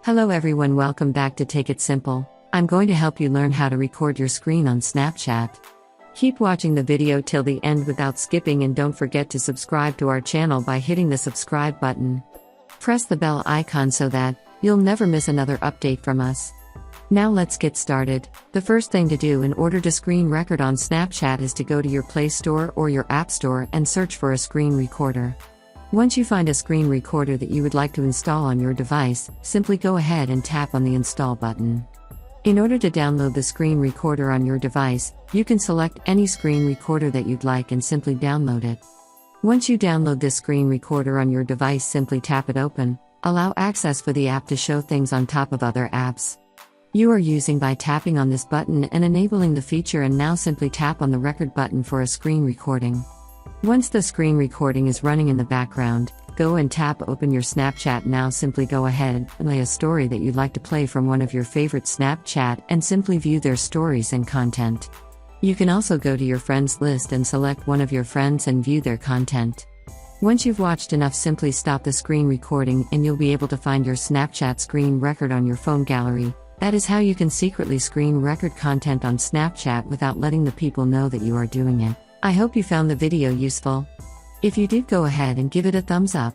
Hello everyone, welcome back to Take It Simple. I'm going to help you learn how to record your screen on Snapchat. Keep watching the video till the end without skipping, and don't forget to subscribe to our channel by hitting the subscribe button. Press the bell icon so that you'll never miss another update from us. Now let's get started. The first thing to do in order to screen record on Snapchat is to go to your Play Store or your App Store and search for a screen recorder. Once you find a screen recorder that you would like to install on your device, simply go ahead and tap on the Install button. In order to download the screen recorder on your device, you can select any screen recorder that you'd like and simply download it. Once you download this screen recorder on your device, simply tap it open, allow access for the app to show things on top of other apps you are using by tapping on this button and enabling the feature, and now simply tap on the record button for a screen recording. Once the screen recording is running in the background, go and tap open your Snapchat. Now simply go ahead and play a story that you'd like to play from one of your favorite Snapchat and simply view their stories and content. You can also go to your friends list and select one of your friends and view their content. Once you've watched enough, simply stop the screen recording and you'll be able to find your Snapchat screen record on your phone gallery. That is how you can secretly screen record content on Snapchat without letting the people know that you are doing it. I hope you found the video useful. If you did, go ahead and give it a thumbs up.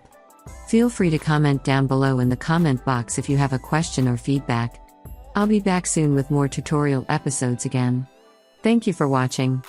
Feel free to comment down below in the comment box if you have a question or feedback. I'll be back soon with more tutorial episodes again. Thank you for watching.